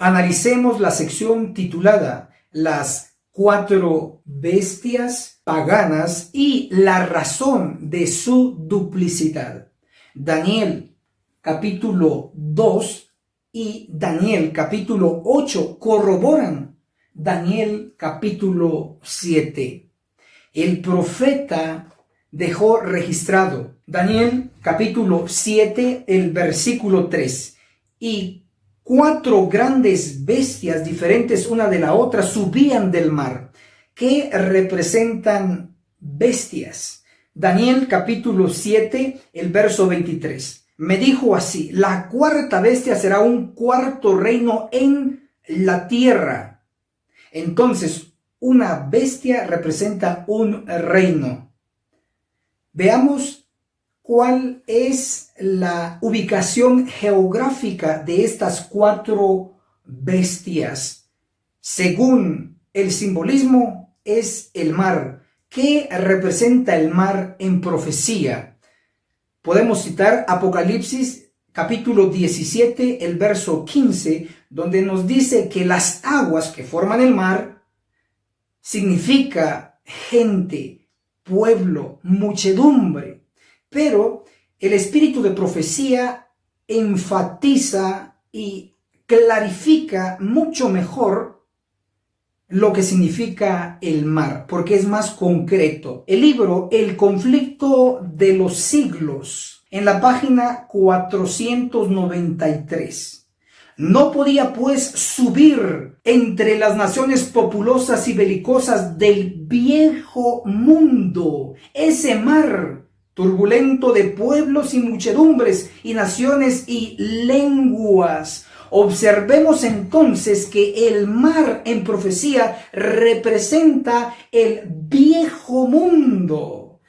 Analicemos la sección titulada Las cuatro bestias paganas y la razón de su duplicidad. Daniel capítulo 2 y Daniel capítulo 8 corroboran Daniel capítulo 7. El profeta dejó registrado Daniel capítulo 7, el versículo 3. Y cuatro grandes bestias diferentes una de la otra subían del mar. ¿Qué representan bestias? Daniel capítulo 7, el verso 23. Me dijo así: la cuarta bestia será un cuarto reino en la tierra. Entonces, una bestia representa un reino. Veamos cuál es la ubicación geográfica de estas cuatro bestias. Según el simbolismo, es el mar. ¿Qué representa el mar en profecía? Podemos citar Apocalipsis capítulo 17, el verso 15, donde nos dice que las aguas que forman el mar significa gente, pueblo, muchedumbre. Pero el espíritu de profecía enfatiza y clarifica mucho mejor lo que significa el mar, porque es más concreto. El libro El conflicto de los siglos, en la página 493. No podía pues subir entre las naciones populosas y belicosas del viejo mundo, ese mar turbulento de pueblos y muchedumbres y naciones y lenguas. Observemos entonces que el mar en profecía representa el viejo mundo.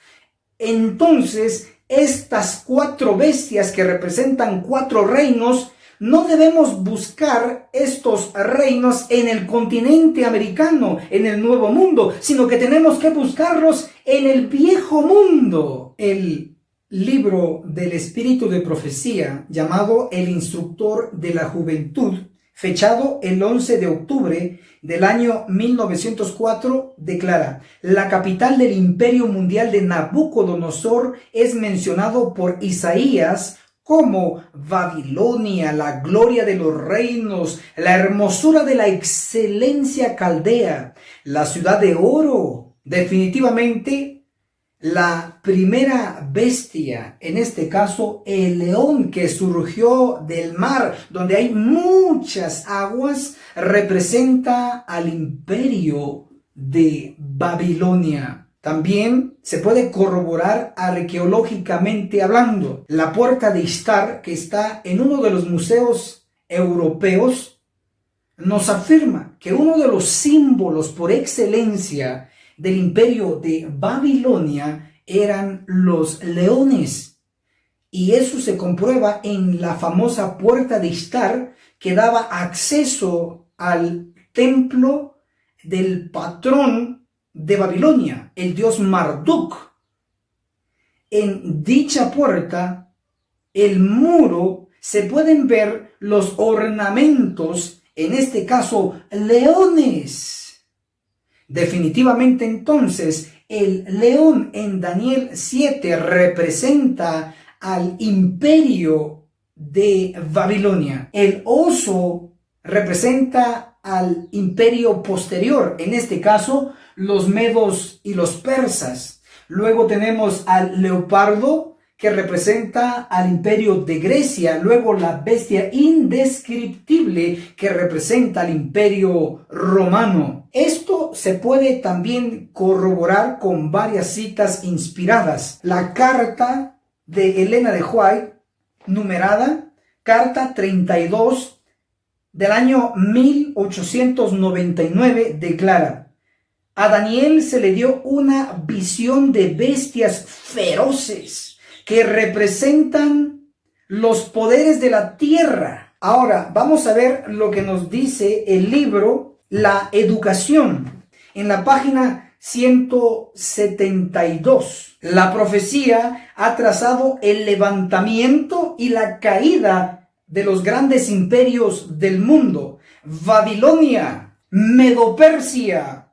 Entonces, estas cuatro bestias que representan cuatro reinos, no debemos buscar estos reinos en el continente americano, en el Nuevo Mundo, sino que tenemos que buscarlos en el viejo mundo. El libro del espíritu de profecía, llamado El Instructor de la Juventud, fechado el 11 de octubre del año 1904, declara: la capital del imperio mundial de Nabucodonosor es mencionado por Isaías como Babilonia, la gloria de los reinos, la hermosura de la excelencia caldea, la ciudad de oro. Definitivamente, la primera bestia, en este caso el león que surgió del mar, donde hay muchas aguas, representa al imperio de Babilonia. También se puede corroborar arqueológicamente hablando. La puerta de Ishtar, que está en uno de los museos europeos, nos afirma que uno de los símbolos por excelencia del imperio de Babilonia eran los leones. Y eso se comprueba en la famosa puerta de Ishtar, que daba acceso al templo del patrón de Babilonia, el dios Marduk. En dicha puerta, el muro, se pueden ver los ornamentos, en este caso leones. Definitivamente entonces el león en Daniel 7 representa al imperio de Babilonia. El oso representa al imperio posterior, en este caso los medos y los persas. Luego tenemos al leopardo, que representa al imperio de Grecia. Luego la bestia indescriptible, que representa al imperio romano. Esto se puede también corroborar con varias citas inspiradas. La carta de Elena de White, numerada, carta 32 del año 1899, declara: a Daniel se le dio una visión de bestias feroces que representan los poderes de la tierra. Ahora vamos a ver lo que nos dice el libro La Educación, en la página 172. La profecía ha trazado el levantamiento y la caída de los grandes imperios del mundo. Babilonia, Medo-Persia,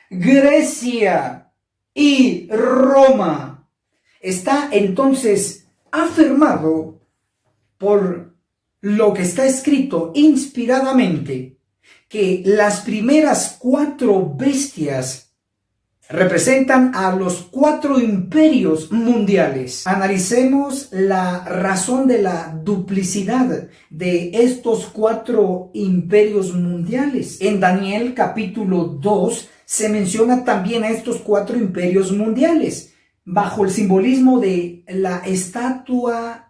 Grecia y Roma. Está entonces afirmado por lo que está escrito inspiradamente que las primeras 4 bestias representan a los 4 imperios mundiales. Analicemos la razón de la duplicidad de estos 4 imperios mundiales. En Daniel capítulo 2 se menciona también a estos 4 imperios mundiales bajo el simbolismo de la estatua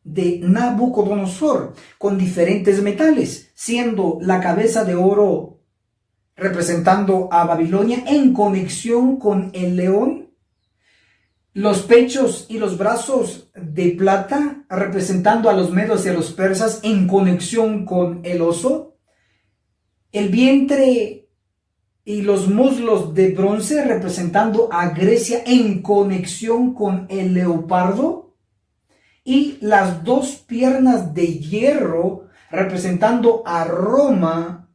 de Nabucodonosor con diferentes metales, siendo la cabeza de oro representando a Babilonia en conexión con el león, los pechos y los brazos de plata representando a los medos y a los persas en conexión con el oso, el vientre y los muslos de bronce representando a Grecia en conexión con el leopardo, y las 2 piernas de hierro representando a Roma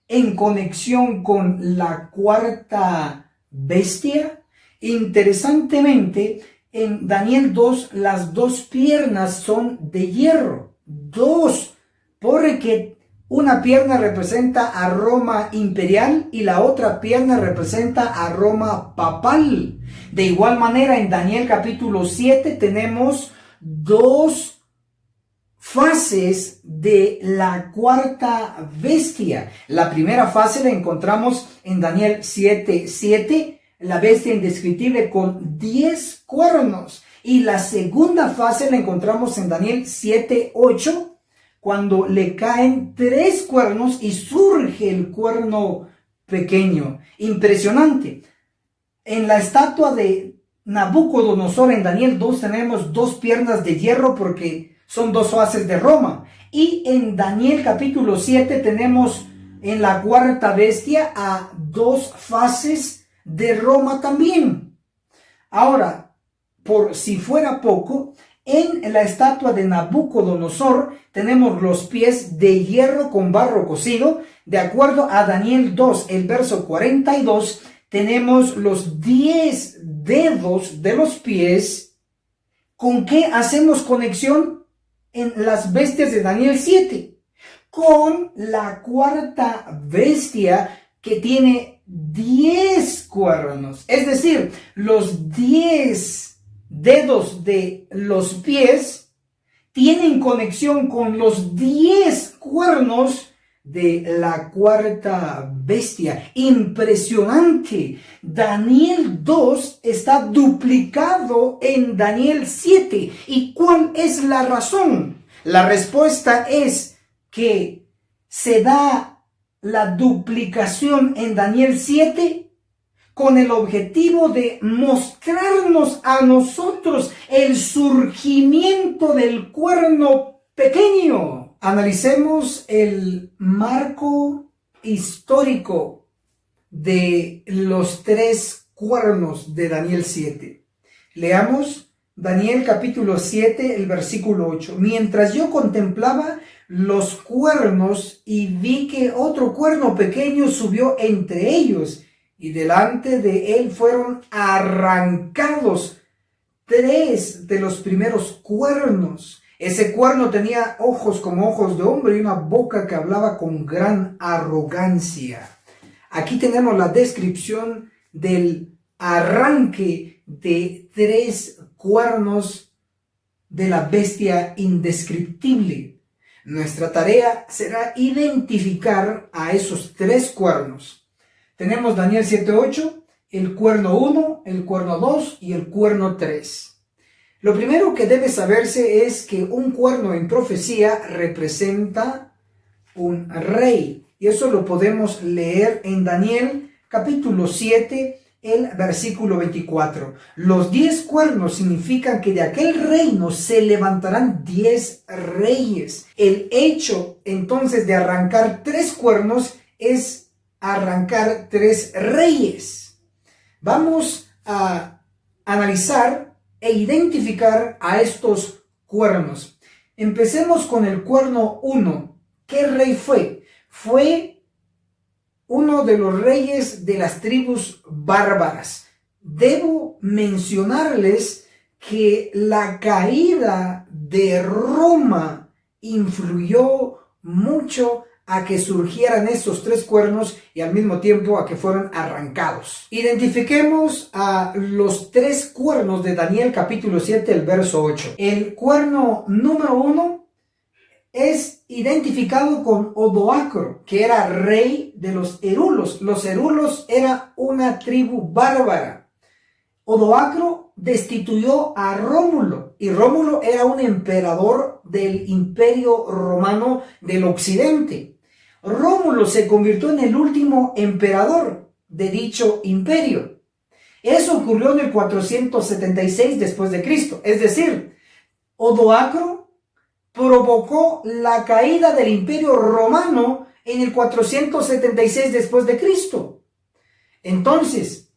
en conexión con la 4ª bestia. Interesantemente, en Daniel 2, las 2 piernas son de hierro. 2, porque una pierna representa a Roma imperial y la otra pierna representa a Roma papal. De igual manera, en Daniel capítulo 7 tenemos 2 fases de la 4ª bestia. La primera fase la encontramos en Daniel 7:7, la bestia indescriptible con 10 cuernos. Y la segunda fase la encontramos en Daniel 7:8, cuando le caen 3 cuernos y surge el cuerno pequeño. Impresionante. En la estatua de Nabucodonosor en Daniel 2 tenemos 2 piernas de hierro porque son 2 fases de Roma. Y en Daniel capítulo 7 tenemos en la 4ª bestia a 2 fases de Roma también. Ahora, por si fuera poco, en la estatua de Nabucodonosor tenemos los pies de hierro con barro cocido. De acuerdo a Daniel 2, el verso 42, tenemos los 10 dedos de los pies. ¿Con qué hacemos conexión en las bestias de Daniel 7? Con la 4ª bestia, que tiene 10 cuernos. Es decir, los 10 dedos de los pies tienen conexión con los 10 cuernos de la 4ª bestia. Impresionante. Daniel 2 está duplicado en Daniel 7. ¿Y cuál es la razón? La respuesta es que se da la duplicación en Daniel 7 con el objetivo de mostrarnos a nosotros el surgimiento del cuerno pequeño. Analicemos el marco histórico de los 3 cuernos de Daniel 7. Leamos Daniel capítulo 7, el versículo 8. Mientras yo contemplaba los cuernos y vi que otro cuerno pequeño subió entre ellos, y delante de él fueron arrancados 3 de los primeros cuernos. Ese cuerno tenía ojos como ojos de hombre y una boca que hablaba con gran arrogancia. Aquí tenemos la descripción del arranque de 3 cuernos de la bestia indescriptible. Nuestra tarea será identificar a esos 3 cuernos. Tenemos Daniel 7:8, el cuerno 1, el cuerno 2 y el cuerno 3. Lo primero que debe saberse es que un cuerno en profecía representa un rey. Y eso lo podemos leer en Daniel capítulo 7, el versículo 24. Los 10 cuernos significan que de aquel reino se levantarán 10 reyes. El hecho entonces de arrancar 3 cuernos es arrancar 3 reyes. Vamos a analizar e identificar a estos cuernos. Empecemos con el cuerno 1. ¿Qué rey fue? fue uno de los reyes de las tribus bárbaras. Debo mencionarles que la caída de Roma influyó mucho a que surgieran estos tres cuernos y al mismo tiempo a que fueran arrancados. Identifiquemos a los tres cuernos de Daniel capítulo 7, el verso 8. El cuerno número 1 es identificado con Odoacro, que era rey de los Herulos. Los Herulos era una tribu bárbara. Odoacro destituyó a Rómulo, y Rómulo era un emperador del Imperio Romano del Occidente. Rómulo se convirtió en el último emperador de dicho imperio. Eso ocurrió en el 476 después de Cristo, es decir, Odoacro provocó la caída del Imperio Romano en el 476 después de Cristo. Entonces,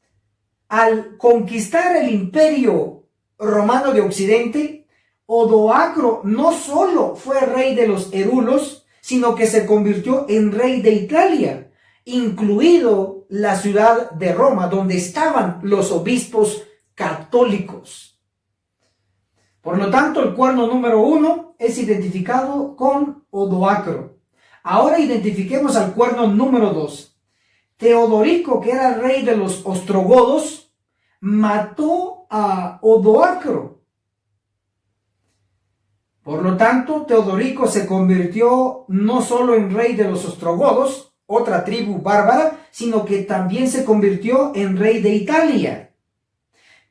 al conquistar el Imperio Romano de Occidente, Odoacro no solo fue rey de los Herulos, sino que se convirtió en rey de Italia, incluido la ciudad de Roma, donde estaban los obispos católicos. Por lo tanto, el cuerno número 1 es identificado con Odoacro. Ahora identifiquemos al cuerno número 2. Teodorico, que era rey de los ostrogodos, mató a Odoacro. Por lo tanto, Teodorico se convirtió no solo en rey de los ostrogodos, otra tribu bárbara, sino que también se convirtió en rey de Italia.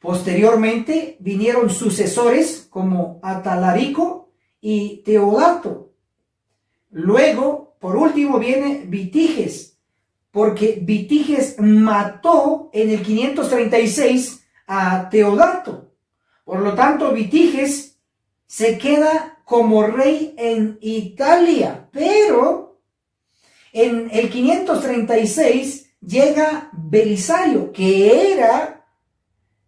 Posteriormente vinieron sucesores como Atalarico y Teodato. Luego, por último, viene Vitiges, porque Vitiges mató en el 536 a Teodato. Por lo tanto, Vitiges se queda como rey en Italia, pero en el 536 llega Belisario, que era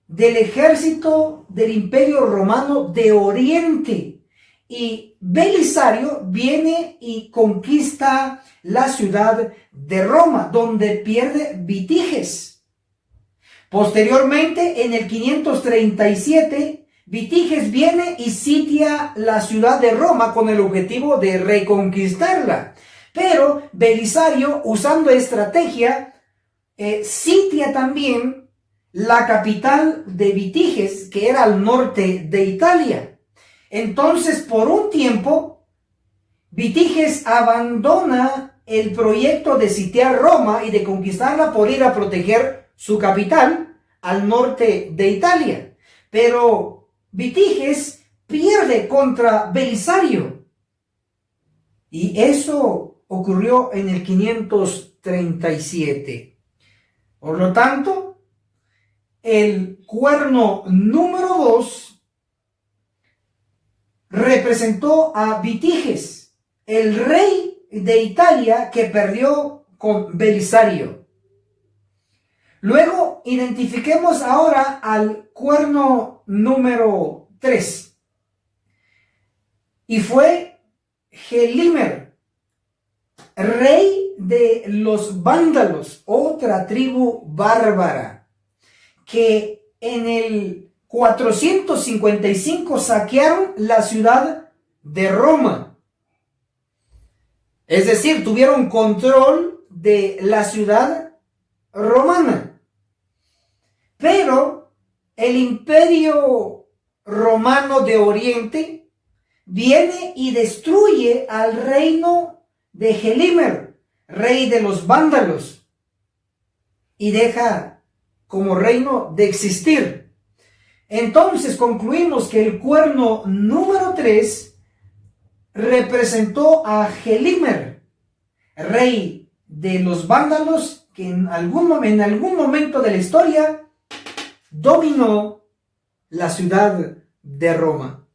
del ejército del Imperio Romano de Oriente, y Belisario viene y conquista la ciudad de Roma, donde pierde Vitiges. Posteriormente, en el 537, Vitiges viene y sitia la ciudad de Roma con el objetivo de reconquistarla. Pero Belisario, usando estrategia, sitia también la capital de Vitiges, que era al norte de Italia. Entonces, por un tiempo, Vitiges abandona el proyecto de sitiar Roma y de conquistarla por ir a proteger su capital al norte de Italia. Pero Vitiges pierde contra Belisario. Y eso ocurrió en el 537. Por lo tanto, el cuerno número 2 representó a Vitiges, el rey de Italia que perdió con Belisario. Luego identifiquemos ahora al cuerno número 3. Y fue Gelimer, rey de los vándalos, otra tribu bárbara, que en el 455 saquearon la ciudad de Roma. Es decir, tuvieron control de la ciudad romana. Pero el Imperio Romano de Oriente viene y destruye al reino de Gelimer, rey de los vándalos, y deja como reino de existir. Entonces concluimos que el cuerno número 3 representó a Gelimer, rey de los vándalos, que en algún momento de la historia dominó la ciudad de Roma.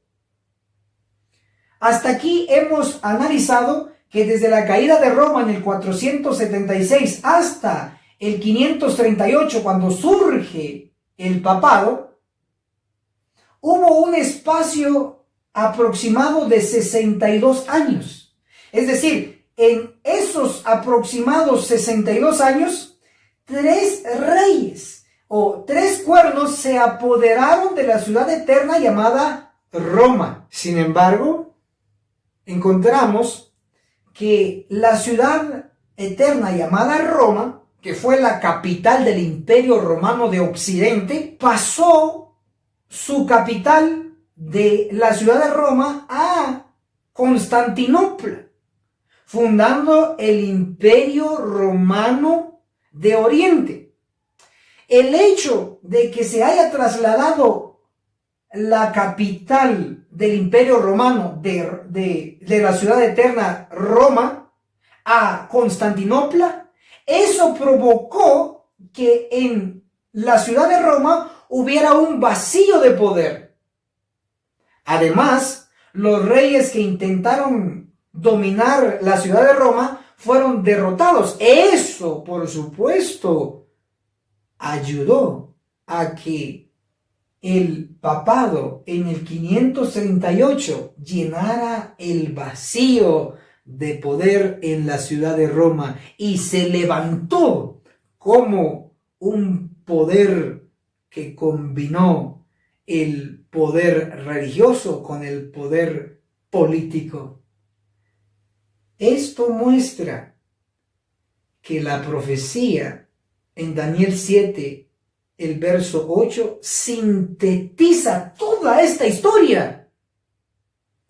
Hasta aquí hemos analizado que desde la caída de Roma en el 476 hasta el 538, cuando surge el papado, hubo un espacio aproximado de 62 años. Es decir, en esos aproximados 62 años, 3 reyes o 3 cuernos se apoderaron de la ciudad eterna llamada Roma. Sin embargo, encontramos que la ciudad eterna llamada Roma, que fue la capital del Imperio Romano de Occidente, pasó su capital de la ciudad de Roma a Constantinopla, fundando el Imperio Romano de Oriente. El hecho de que se haya trasladado la capital del Imperio Romano de la ciudad eterna Roma a Constantinopla, eso provocó que en la ciudad de Roma hubiera un vacío de poder. Además, los reyes que intentaron dominar la ciudad de Roma fueron derrotados. Eso, por supuesto, ayudó a que el papado en el 538 llenara el vacío de poder en la ciudad de Roma y se levantó como un poder que combinó el poder religioso con el poder político. Esto muestra que la profecía en Daniel 7, el verso 8, sintetiza toda esta historia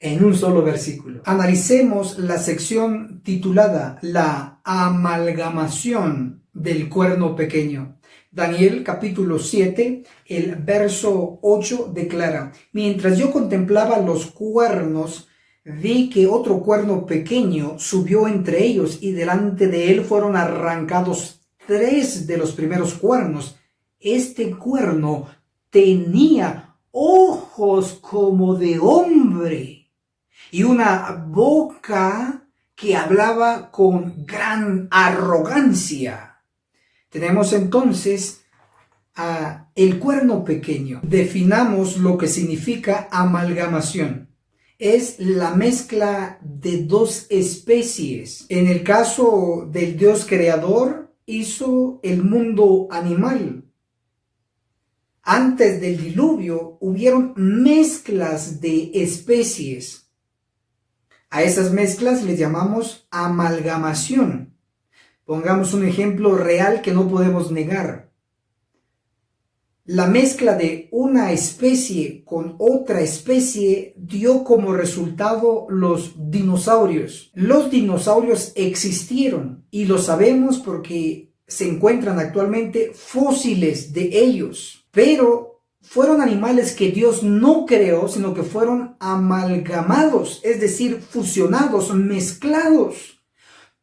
en un solo versículo. Analicemos la sección titulada La amalgamación del cuerno pequeño. Daniel capítulo 7, el verso 8 declara: mientras yo contemplaba los cuernos, vi que otro cuerno pequeño subió entre ellos y delante de él fueron arrancados 3 de los primeros cuernos. Este cuerno tenía ojos como de hombre y una boca que hablaba con gran arrogancia. Tenemos entonces el cuerno pequeño. Definamos lo que significa amalgamación. Es la mezcla de 2 especies. En el caso del Dios creador, hizo el mundo animal. Antes del diluvio hubieron mezclas de especies. A esas mezclas les llamamos amalgamación. Pongamos un ejemplo real que no podemos negar. La mezcla de una especie con otra especie dio como resultado los dinosaurios. Los dinosaurios existieron y lo sabemos porque se encuentran actualmente fósiles de ellos. Pero fueron animales que Dios no creó, sino que fueron amalgamados, es decir, fusionados, mezclados.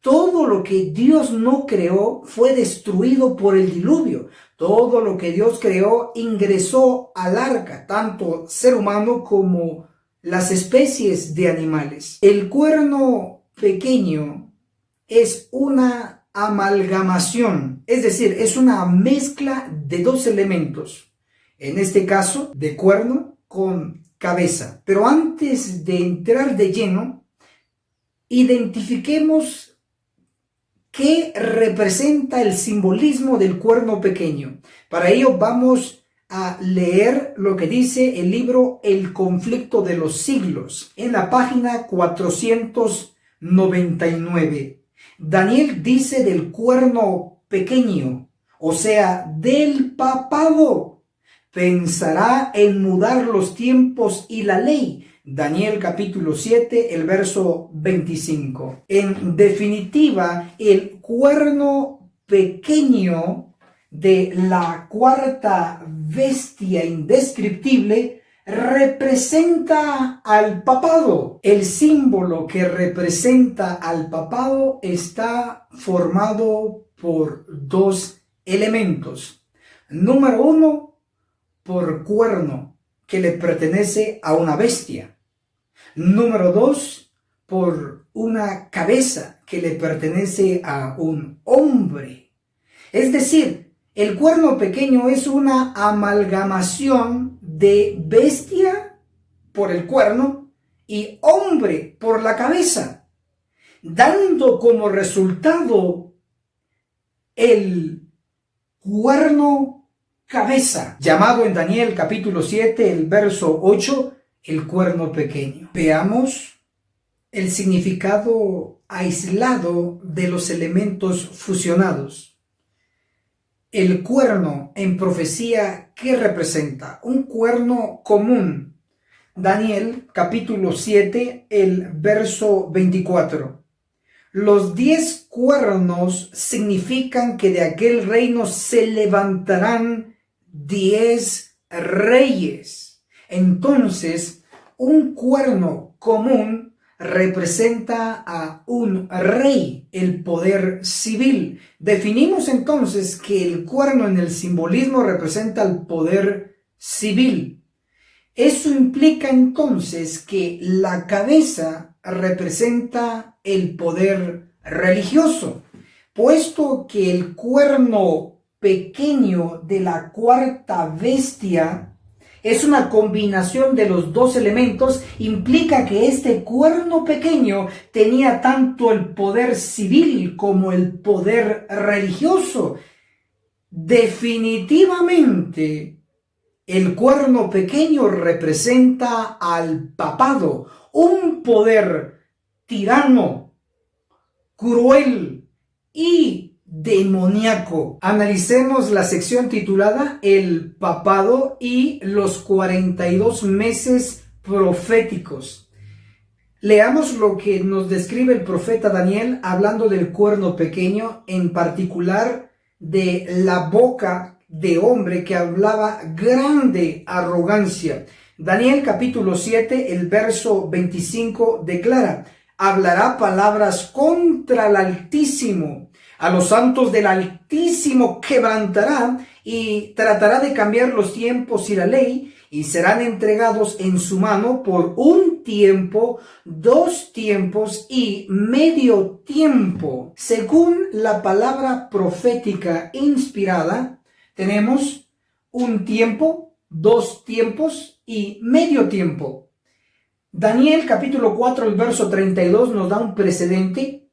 Todo lo que Dios no creó fue destruido por el diluvio. Todo lo que Dios creó ingresó al arca, tanto ser humano como las especies de animales. El cuerno pequeño es una amalgamación, es decir, es una mezcla de 2 elementos. En este caso, de cuerno con cabeza. Pero antes de entrar de lleno, identifiquemos ¿qué representa el simbolismo del cuerno pequeño? Para ello vamos a leer lo que dice el libro El conflicto de los siglos, en la página 499. Daniel dice del cuerno pequeño, o sea, del papado. Pensará en mudar los tiempos y la ley. Daniel capítulo 7, el verso 25. En definitiva, el cuerno pequeño de la cuarta bestia indescriptible representa al papado. El símbolo que representa al papado está formado por 2 elementos. Número 1, por cuerno, que le pertenece a una bestia. Número 2, por una cabeza que le pertenece a un hombre. Es decir, el cuerno pequeño es una amalgamación de bestia por el cuerno y hombre por la cabeza. dando como resultado el cuerno cabeza, llamado en Daniel capítulo 7, el verso 8, el cuerno pequeño. Veamos el significado aislado de los elementos fusionados. El cuerno en profecía, ¿qué representa? Un cuerno común. Daniel capítulo 7, el verso 24. Los 10 cuernos significan que de aquel reino se levantarán 10 reyes. Entonces, un cuerno común representa a un rey, el poder civil. Definimos entonces que el cuerno en el simbolismo representa el poder civil. Eso implica entonces que la cabeza representa el poder religioso, puesto que el cuerno pequeño de la cuarta bestia es una combinación de los dos elementos, implica que este cuerno pequeño tenía tanto el poder civil como el poder religioso. Definitivamente, el cuerno pequeño representa al papado, un poder tirano, cruel y demoníaco. Analicemos la sección titulada El papado y los 42 meses proféticos. Leamos lo que nos describe el profeta Daniel hablando del cuerno pequeño, en particular de la boca de hombre que hablaba grande arrogancia. Daniel capítulo 7, el verso 25 declara: hablará palabras contra el Altísimo, a los santos del Altísimo quebrantará y tratará de cambiar los tiempos y la ley, y serán entregados en su mano por un tiempo, 2 tiempos y medio tiempo. Según la palabra profética inspirada, tenemos un tiempo, 2 tiempos y medio tiempo. Daniel capítulo 4, el verso 32 nos da un precedente.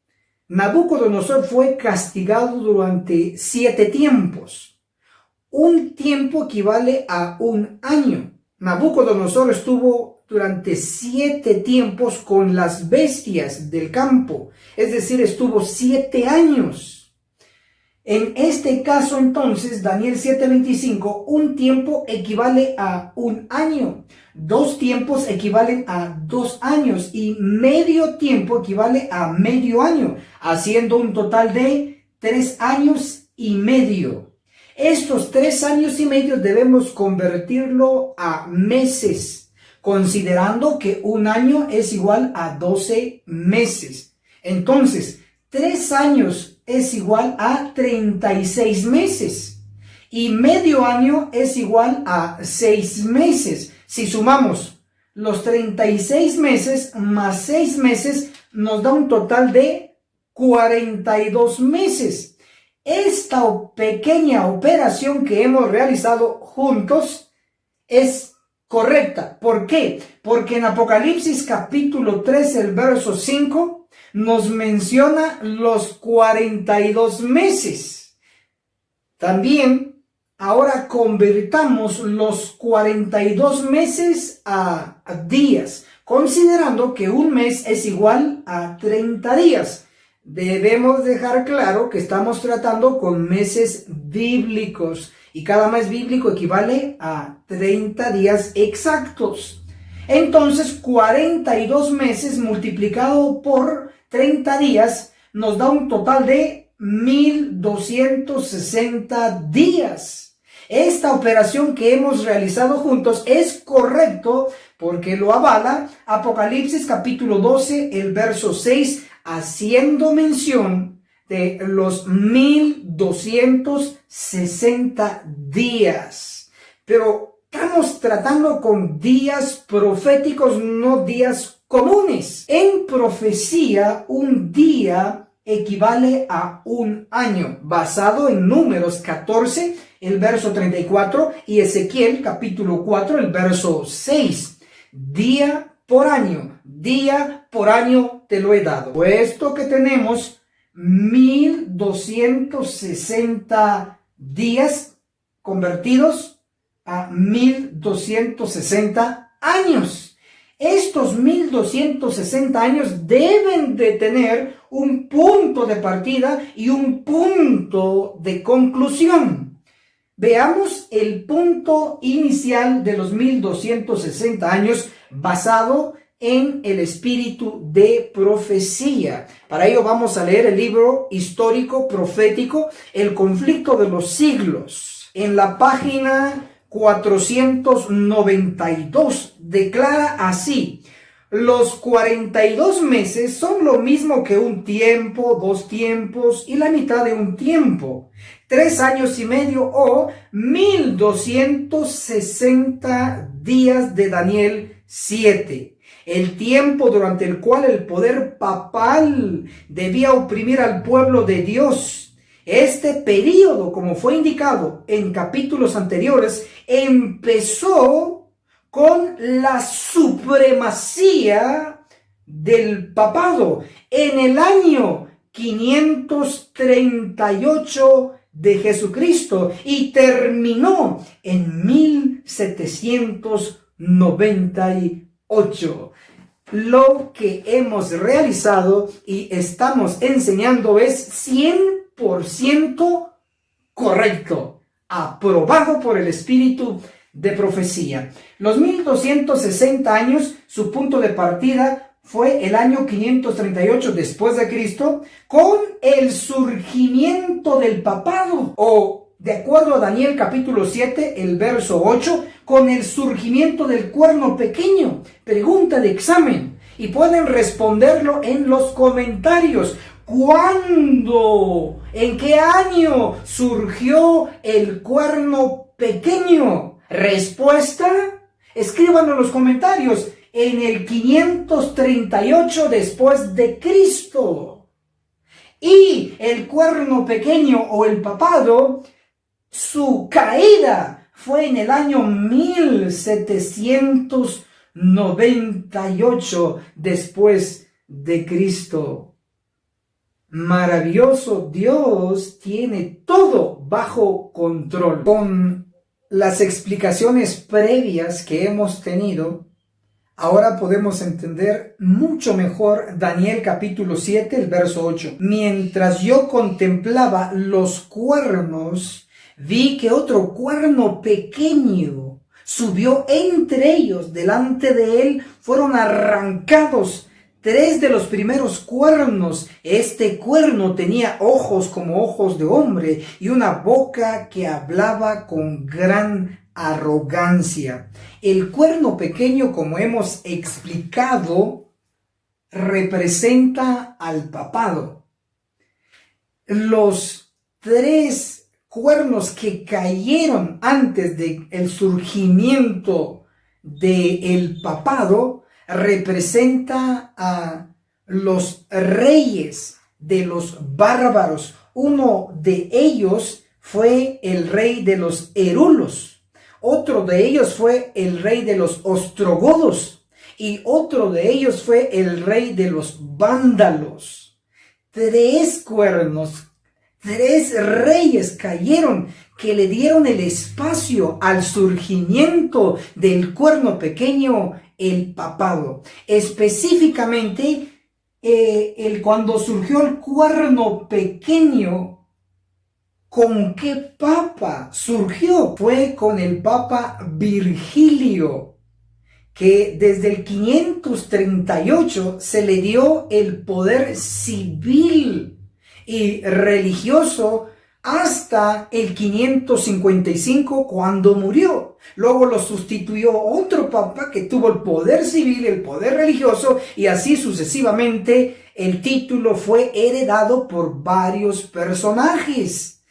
Nabucodonosor fue castigado durante 7 tiempos. Un tiempo equivale a un año. Nabucodonosor estuvo durante 7 tiempos con las bestias del campo, es decir, estuvo 7 años. En este caso entonces, Daniel 7:25, un tiempo equivale a un año, 2 tiempos equivalen a 2 años y medio tiempo equivale a medio año, haciendo un total de 3 años y medio. Estos 3 años y medio debemos convertirlo a meses, considerando que un año es igual a 12 meses. Entonces, 3 años es igual a 36 meses y medio año es igual a 6 meses. Si sumamos los 36 meses más 6 meses, nos da un total de 42 meses. Esta pequeña operación que hemos realizado juntos es correcta. ¿Por qué? Porque en Apocalipsis capítulo 3, el verso 5, nos menciona los 42 meses. También, ahora convertamos los 42 meses a días, considerando que un mes es igual a 30 días. Debemos dejar claro que estamos tratando con meses bíblicos y cada mes bíblico equivale a 30 días exactos. Entonces, 42 meses multiplicado por 30 días nos da un total de 1260 días. Esta operación que hemos realizado juntos es correcto porque lo avala Apocalipsis capítulo 12, el verso 6, haciendo mención de los 1260 días. Pero estamos tratando con días proféticos, no días comunes. En profecía, un día equivale a un año, basado en Números 14, el verso 34, y Ezequiel capítulo 4, el verso 6. Día por año te lo he dado, puesto que tenemos 1260 días convertidos a 1260 años. Estos 1260 años deben de tener un punto de partida y un punto de conclusión. Veamos el punto inicial de los 1260 años basado en el espíritu de profecía. Para ello vamos a leer el libro histórico profético, El conflicto de los siglos. En la página 492 declara así: los 42 meses son lo mismo que un tiempo, 2 tiempos y la mitad de un tiempo, 3 años y medio o 1260 días de Daniel 7. El tiempo durante el cual el poder papal debía oprimir al pueblo de Dios. Este período, como fue indicado en capítulos anteriores, empezó con la supremacía del papado en el año 538 de Jesucristo y terminó en 1798. Lo que hemos realizado y estamos enseñando es 100% correcto, aprobado por el espíritu de profecía. Los 1260 años, su punto de partida fue el año 538 después de Cristo, con el surgimiento del papado, o de acuerdo a Daniel capítulo 7, el verso 8, con el surgimiento del cuerno pequeño. Pregunta de examen, y pueden responderlo en los comentarios. ¿Cuándo? ¿En qué año surgió el cuerno pequeño? Respuesta, escríbanlo en los comentarios. En el 538 después de Cristo. Y el cuerno pequeño o el papado, su caída fue en el año 1798 después de Cristo. Maravilloso, Dios tiene todo bajo control. Con las explicaciones previas que hemos tenido, ahora podemos entender mucho mejor Daniel capítulo 7, el verso 8. Mientras yo contemplaba los cuernos, vi que otro cuerno pequeño subió entre ellos. Delante de él fueron arrancados 3 de los primeros cuernos. Este cuerno tenía ojos como ojos de hombre y una boca que hablaba con gran arrogancia. El cuerno pequeño, como hemos explicado, representa al papado. Los 3 cuernos que cayeron antes del surgimiento del papado representa a los reyes de los bárbaros. Uno de ellos fue el rey de los Herulos, otro de ellos fue el rey de los ostrogodos y otro de ellos fue el rey de los vándalos. 3 cuernos, 3 reyes cayeron que le dieron el espacio al surgimiento del cuerno pequeño, el papado. Específicamente, cuando surgió el cuerno pequeño, ¿con qué papa surgió? Fue con el papa Virgilio, que desde el 538 se le dio el poder civil y religioso hasta el 555, cuando murió. Luego lo sustituyó otro papa que tuvo el poder civil, el poder religioso, y así sucesivamente. El título fue heredado por varios personajes.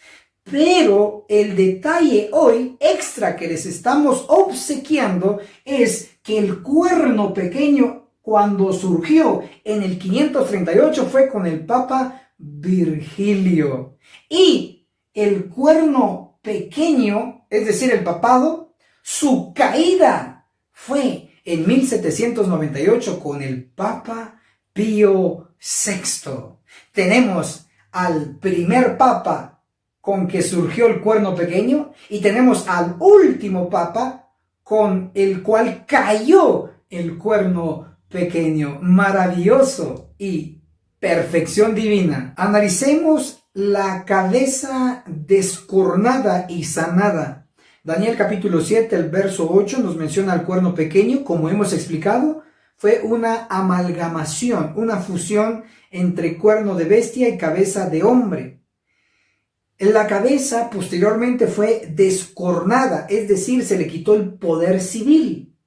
Pero el detalle hoy extra que les estamos obsequiando es que el cuerno pequeño, cuando surgió en el 538, fue con el papa Virgilio. Y el cuerno pequeño, es decir, el papado, su caída fue en 1798 con el papa Pío VI. Tenemos al primer papa con que surgió el cuerno pequeño y tenemos al último papa con el cual cayó el cuerno pequeño. Maravilloso y perfección divina. Analicemos la cabeza descornada y sanada. Daniel capítulo 7, el verso 8 nos menciona el cuerno pequeño. Como hemos explicado, fue una amalgamación, una fusión entre cuerno de bestia y cabeza de hombre. La cabeza posteriormente fue descornada, es decir, se le quitó el poder civil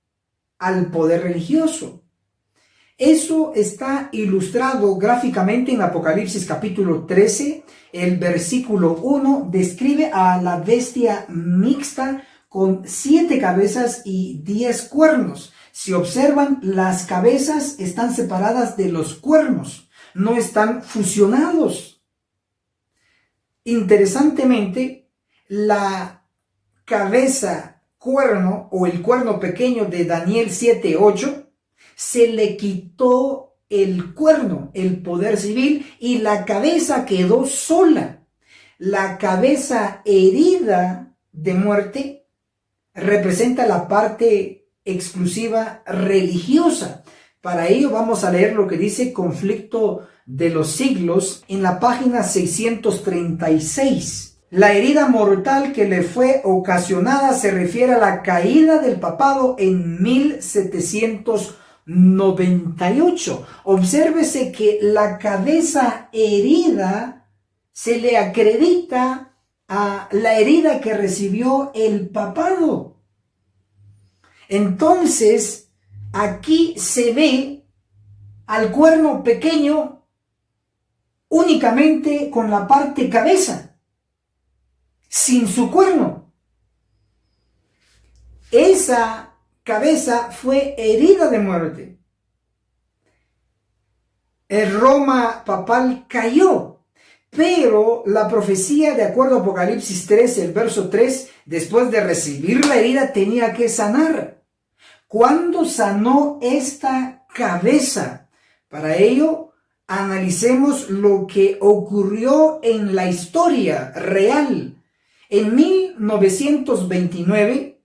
al poder religioso. Eso está ilustrado gráficamente en Apocalipsis capítulo 13, el versículo 1 describe a la bestia mixta con 7 cabezas y 10 cuernos. Si observan, las cabezas están separadas de los cuernos, no están fusionados. Interesantemente, la cabeza cuerno o el cuerno pequeño de Daniel 7:8 se le quitó el cuerno, el poder civil, y la cabeza quedó sola. La cabeza herida de muerte representa la parte exclusiva religiosa. Para ello vamos a leer lo que dice Conflicto de los Siglos en la página 636. La herida mortal que le fue ocasionada se refiere a la caída del papado en 1798. Obsérvese que la cabeza herida se le acredita a la herida que recibió el papado. Entonces, aquí se ve al cuerno pequeño únicamente con la parte cabeza, sin su cuerno. Esa cabeza fue herida de muerte. El Roma papal cayó, pero la profecía, de acuerdo a Apocalipsis 13, el verso 3, después de recibir la herida tenía que sanar. ¿Cuándo sanó esta cabeza? Para ello, analicemos lo que ocurrió en la historia real. En 1929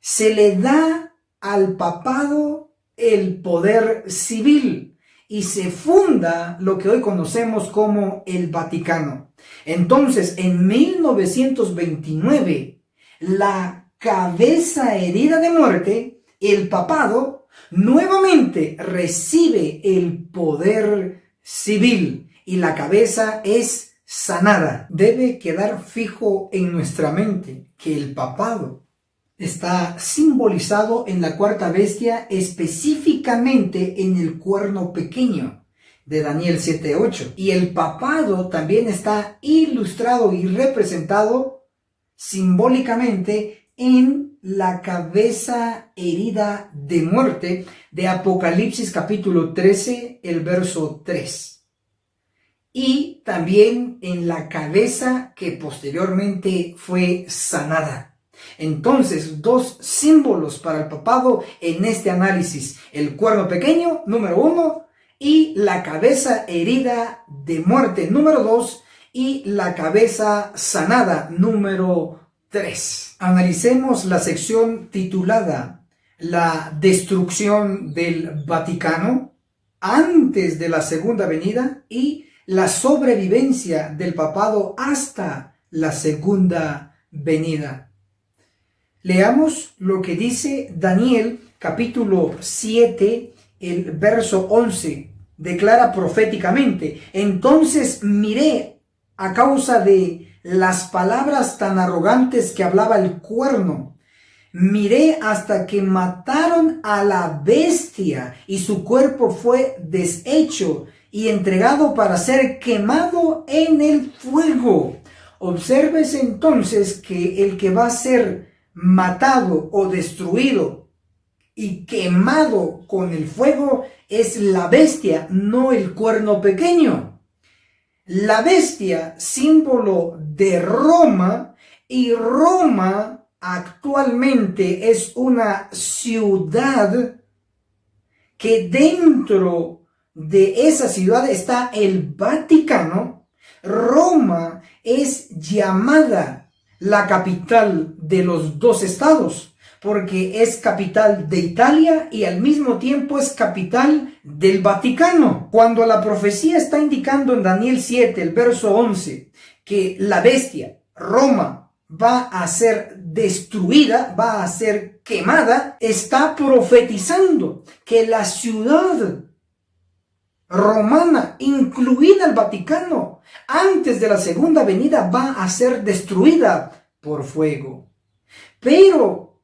se le da al papado el poder civil y se funda lo que hoy conocemos como el Vaticano. Entonces, en 1929, la cabeza herida de muerte, el papado, nuevamente recibe el poder civil y la cabeza es sanada. Debe quedar fijo en nuestra mente que el papado está simbolizado en la cuarta bestia, específicamente en el cuerno pequeño de Daniel 7:8. Y el papado también está ilustrado y representado simbólicamente en la cabeza herida de muerte de Apocalipsis capítulo 13, el verso 3. Y también en la cabeza que posteriormente fue sanada. Entonces, dos símbolos para el papado en este análisis: el cuerno pequeño, número 1, y la cabeza herida de muerte, número 2, y la cabeza sanada, número 3. Analicemos la sección titulada La destrucción del Vaticano antes de la segunda venida y la sobrevivencia del papado hasta la segunda venida. Leamos lo que dice Daniel capítulo 7, el verso 11. Declara proféticamente: entonces miré a causa de las palabras tan arrogantes que hablaba el cuerno. Miré hasta que mataron a la bestia y su cuerpo fue deshecho y entregado para ser quemado en el fuego. Obsérvese entonces que el que va a ser matado o destruido y quemado con el fuego es la bestia, no el cuerno pequeño. La bestia, símbolo de Roma, y Roma actualmente es una ciudad que dentro de esa ciudad está el Vaticano, Roma es llamada la capital de los dos estados, porque es capital de Italia y al mismo tiempo es capital del Vaticano. Cuando la profecía está indicando en Daniel 7, el verso 11, que la bestia, Roma, va a ser destruida, va a ser quemada, está profetizando que la ciudad romana, incluida el Vaticano, antes de la segunda venida va a ser destruida por fuego. Pero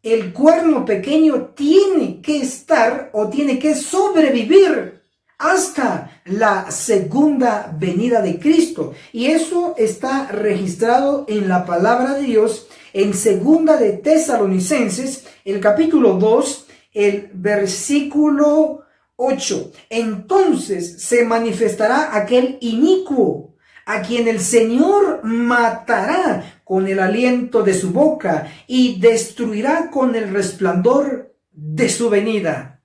el cuerno pequeño tiene que estar o tiene que sobrevivir hasta la segunda venida de Cristo. Y eso está registrado en la palabra de Dios en segunda de Tesalonicenses, el capítulo 2, el versículo 8. Entonces se manifestará aquel inicuo, a quien el Señor matará con el aliento de su boca y destruirá con el resplandor de su venida.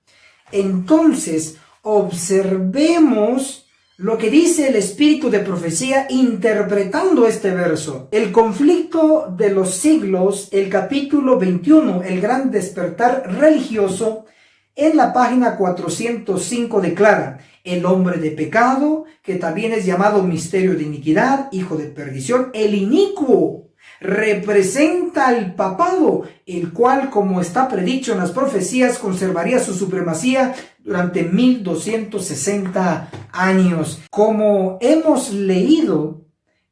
Entonces, observemos lo que dice el espíritu de profecía interpretando este verso. El conflicto de los siglos, el capítulo 21, el gran despertar religioso, en la página 405 declara: el hombre de pecado, que también es llamado misterio de iniquidad, hijo de perdición, el inicuo, representa al papado, el cual, como está predicho en las profecías, conservaría su supremacía durante 1260 años. Como hemos leído,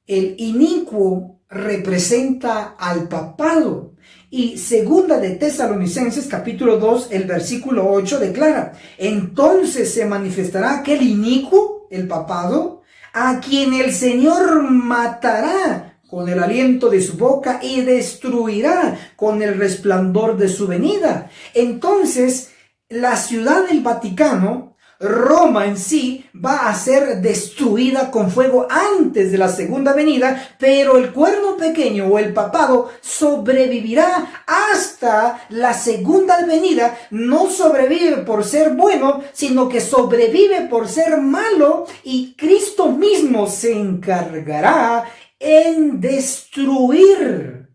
el inicuo representa al papado. Y segunda de Tesalonicenses capítulo 2, el versículo 8 declara: entonces se manifestará aquel inicuo, el papado, a quien el Señor matará con el aliento de su boca y destruirá con el resplandor de su venida. Entonces, la ciudad del Vaticano, Roma en sí, va a ser destruida con fuego antes de la segunda venida, pero el cuerno pequeño o el papado sobrevivirá hasta la segunda venida. No sobrevive por ser bueno, sino que sobrevive por ser malo, y Cristo mismo se encargará en destruir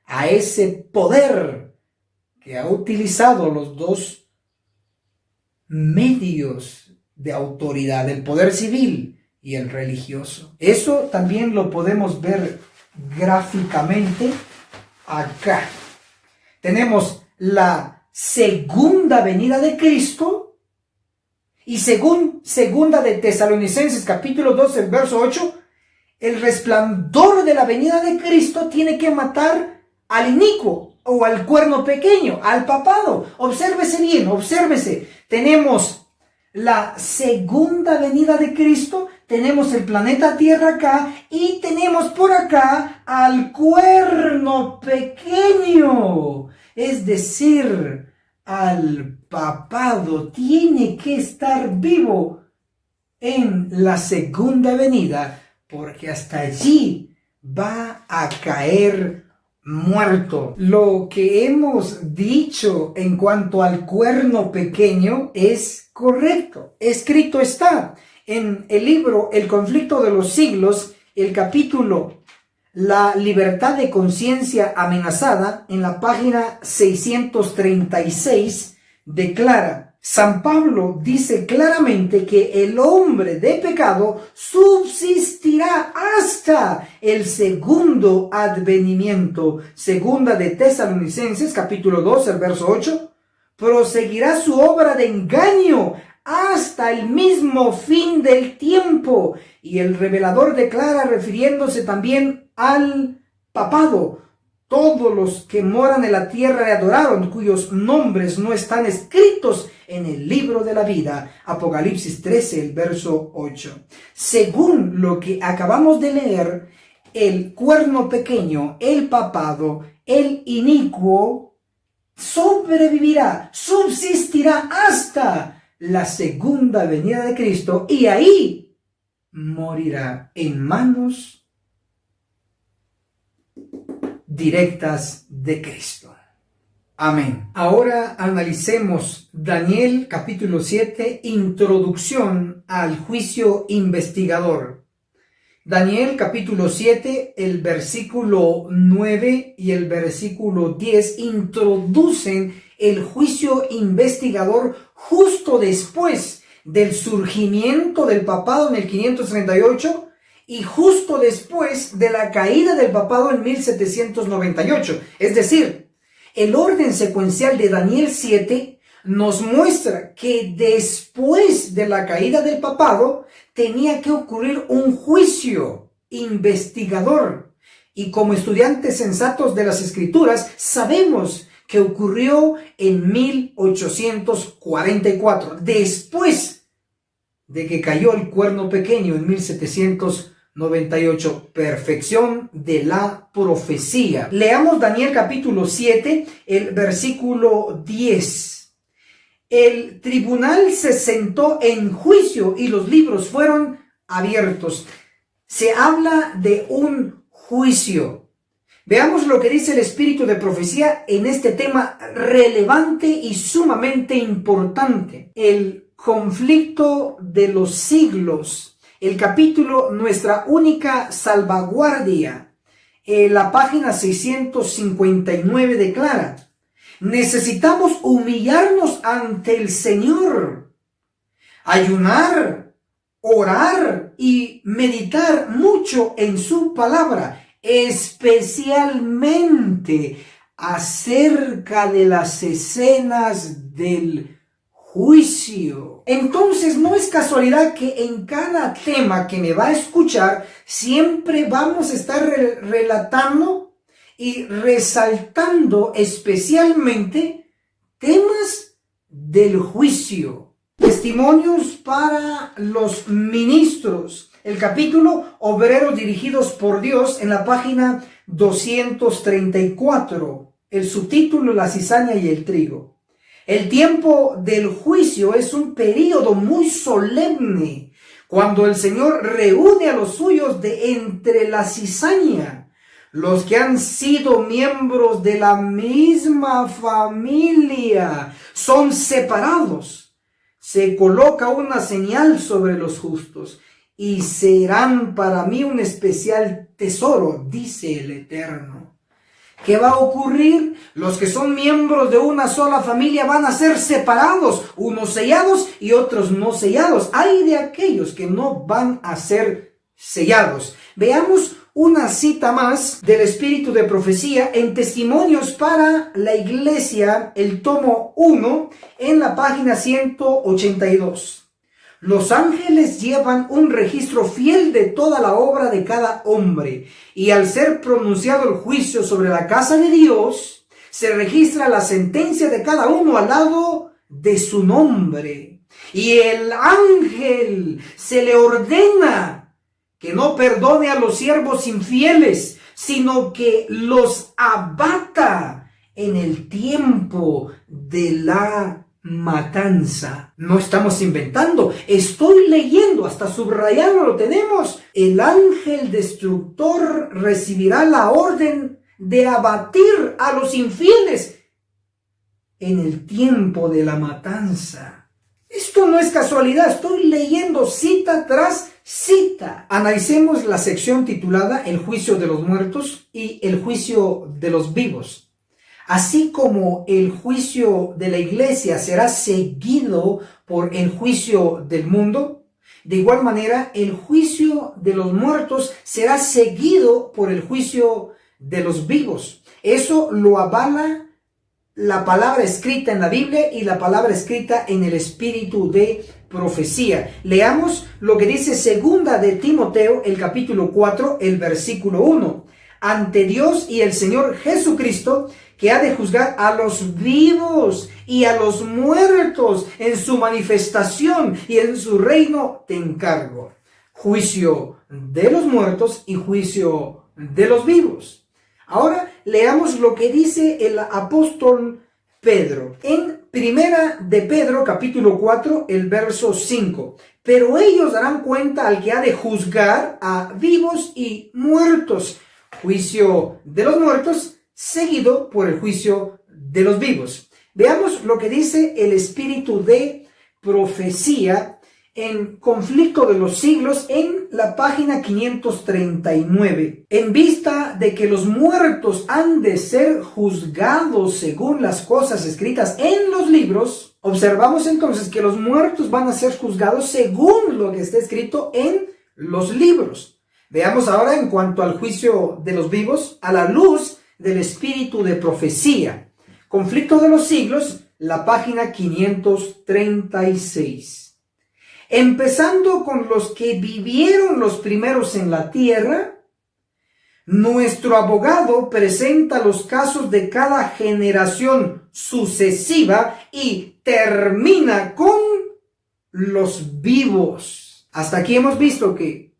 a ese poder que ha utilizado los dos medios de autoridad, el poder civil y el religioso. Eso también lo podemos ver gráficamente acá. Tenemos la segunda venida de Cristo, y según segunda de Tesalonicenses capítulo 2, el verso 8, el resplandor de la venida de Cristo tiene que matar al inicuo o al cuerno pequeño, al papado. Obsérvese bien, obsérvese. Tenemos la segunda venida de Cristo, tenemos el planeta Tierra acá, y tenemos por acá al cuerno pequeño, es decir, al papado. Tiene que estar vivo en la segunda venida, porque hasta allí va a caer muerto. Lo que hemos dicho en cuanto al cuerno pequeño es correcto. Escrito está en el libro El conflicto de los siglos, el capítulo La libertad de conciencia amenazada, en la página 636, declara: San Pablo dice claramente que el hombre de pecado subsistirá hasta el segundo advenimiento. Segunda de Tesalonicenses, capítulo 2, el verso 8. Proseguirá su obra de engaño hasta el mismo fin del tiempo. Y el revelador declara, refiriéndose también al papado: todos los que moran en la tierra le adoraron, cuyos nombres no están escritos en el libro de la vida. Apocalipsis 13, el verso 8. Según lo que acabamos de leer, el cuerno pequeño, el papado, el inicuo, sobrevivirá, subsistirá hasta la segunda venida de Cristo, y ahí morirá en manos directas de Cristo. Amén. Ahora analicemos Daniel capítulo 7, introducción al juicio investigador. Daniel capítulo 7, el versículo 9 y el versículo 10 introducen el juicio investigador justo después del surgimiento del papado en el 538 y justo después de la caída del papado en 1798. Es decir, el orden secuencial de Daniel 7 nos muestra que después de la caída del papado tenía que ocurrir un juicio investigador. Y como estudiantes sensatos de las Escrituras, sabemos que ocurrió en 1844, después de que cayó el cuerno pequeño en 1798, perfección de la profecía. Leamos Daniel capítulo 7, el versículo 10. El tribunal se sentó en juicio y los libros fueron abiertos. Se habla de un juicio. Veamos lo que dice el espíritu de profecía en este tema relevante y sumamente importante. El conflicto de los siglos. El capítulo Nuestra única salvaguardia. La página 659 declara: necesitamos humillarnos ante el Señor, ayunar, orar y meditar mucho en su palabra, especialmente acerca de las escenas del juicio. Entonces no es casualidad que en cada tema que me va a escuchar siempre vamos a estar relatando y resaltando especialmente temas del juicio. Testimonios para los ministros. El capítulo Obreros dirigidos por Dios en la página 234. El subtítulo La cizaña y el trigo. El tiempo del juicio es un período muy solemne cuando el Señor reúne a los suyos de entre la cizaña. Los que han sido miembros de la misma familia son separados. Se coloca una señal sobre los justos y serán para mí un especial tesoro, dice el Eterno. ¿Qué va a ocurrir? Los que son miembros de una sola familia van a ser separados, unos sellados y otros no sellados. Hay de aquellos que no van a ser sellados. Veamos una cita más del espíritu de profecía en Testimonios para la Iglesia, el tomo 1, en la página 182. Los ángeles llevan un registro fiel de toda la obra de cada hombre, y al ser pronunciado el juicio sobre la casa de Dios, se registra la sentencia de cada uno al lado de su nombre. Y el ángel se le ordena que no perdone a los siervos infieles, sino que los abata en el tiempo de la matanza. No estamos inventando, estoy leyendo, hasta subrayado lo tenemos. El ángel destructor recibirá la orden de abatir a los infieles en el tiempo de la matanza. Esto no es casualidad, estoy leyendo cita tras cita. Analicemos la sección titulada El juicio de los muertos y el juicio de los vivos. Así como el juicio de la iglesia será seguido por el juicio del mundo, de igual manera el juicio de los muertos será seguido por el juicio de los vivos. Eso lo avala la palabra escrita en la Biblia y la palabra escrita en el espíritu de profecía. Leamos lo que dice segunda de Timoteo, el capítulo 4, el versículo 1. Ante Dios y el Señor Jesucristo, que ha de juzgar a los vivos y a los muertos en su manifestación y en su reino, te encargo. Juicio de los muertos y juicio de los vivos. Ahora leamos lo que dice el apóstol Pedro en Primera de Pedro capítulo 4 el verso 5. Pero ellos darán cuenta al que ha de juzgar a vivos y muertos. Juicio de los muertos seguido por el juicio de los vivos. Veamos lo que dice el espíritu de profecía en Conflicto de los Siglos en la página 539. En vista de que los muertos han de ser juzgados según las cosas escritas en los libros, observamos entonces que los muertos van a ser juzgados según lo que está escrito en los libros. Veamos ahora en cuanto al juicio de los vivos a la luz del espíritu de profecía. Conflicto de los Siglos, la página 536. Empezando con los que vivieron los primeros en la tierra, nuestro abogado presenta los casos de cada generación sucesiva y termina con los vivos. Hasta aquí hemos visto que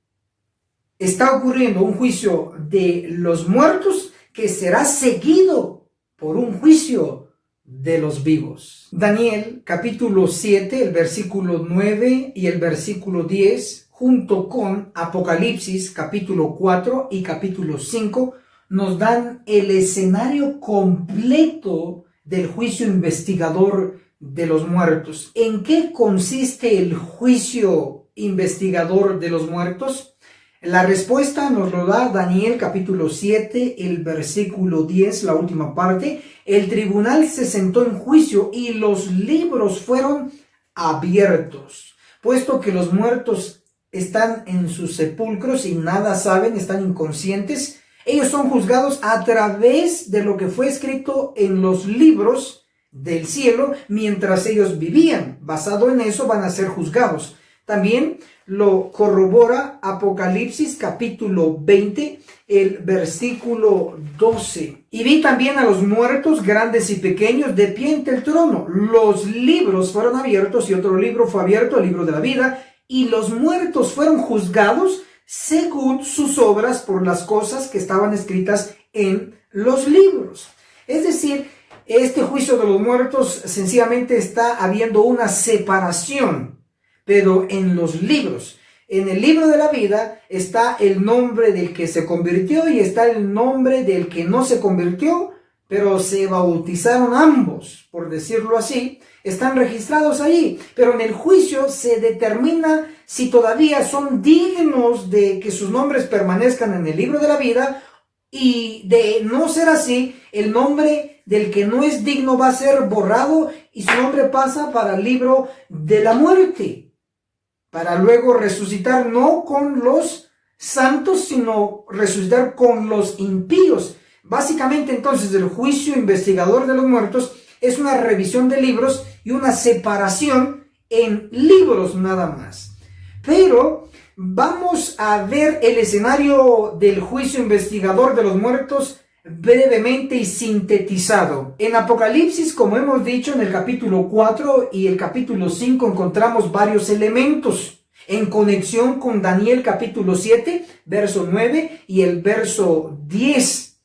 está ocurriendo un juicio de los muertos que será seguido por un juicio de los vivos. Daniel capítulo 7, el versículo 9 y el versículo 10, junto con Apocalipsis capítulo 4 y capítulo 5, nos dan el escenario completo del juicio investigador de los muertos. ¿En qué consiste el juicio investigador de los muertos? La respuesta nos lo da Daniel capítulo 7, el versículo 10, la última parte. El tribunal se sentó en juicio y los libros fueron abiertos. Puesto que los muertos están en sus sepulcros y nada saben, están inconscientes, ellos son juzgados a través de lo que fue escrito en los libros del cielo mientras ellos vivían. Basado en eso van a ser juzgados. También lo corrobora Apocalipsis capítulo 20, el versículo 12. Y vi también a los muertos grandes y pequeños de pie ante el trono. Los libros fueron abiertos y otro libro fue abierto, el libro de la vida, y los muertos fueron juzgados según sus obras por las cosas que estaban escritas en los libros. Es decir, este juicio de los muertos sencillamente está habiendo una separación. Pero en los libros, en el libro de la vida está el nombre del que se convirtió y está el nombre del que no se convirtió, pero se bautizaron ambos, por decirlo así, están registrados allí. Pero en el juicio se determina si todavía son dignos de que sus nombres permanezcan en el libro de la vida, y de no ser así, el nombre del que no es digno va a ser borrado y su nombre pasa para el libro de la muerte, para luego resucitar no con los santos, sino resucitar con los impíos. Básicamente, entonces, el juicio investigador de los muertos es una revisión de libros y una separación en libros nada más. Pero vamos a ver el escenario del juicio investigador de los muertos brevemente y sintetizado. En Apocalipsis, como hemos dicho, en el capítulo 4 y el capítulo 5 encontramos varios elementos en conexión con Daniel capítulo 7, verso 9 y el verso 10.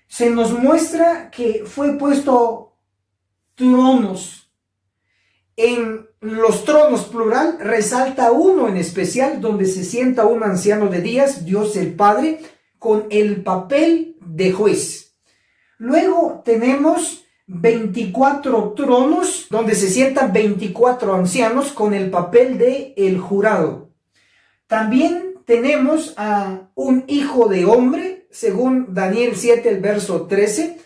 Se nos muestra que fue puesto tronos. En los tronos, plural, resalta uno en especial donde se sienta un anciano de días, Dios el Padre, con el papel de juez. Luego tenemos 24 tronos donde se sientan 24 ancianos con el papel de el jurado. También tenemos a un hijo de hombre, según Daniel 7, el verso 13,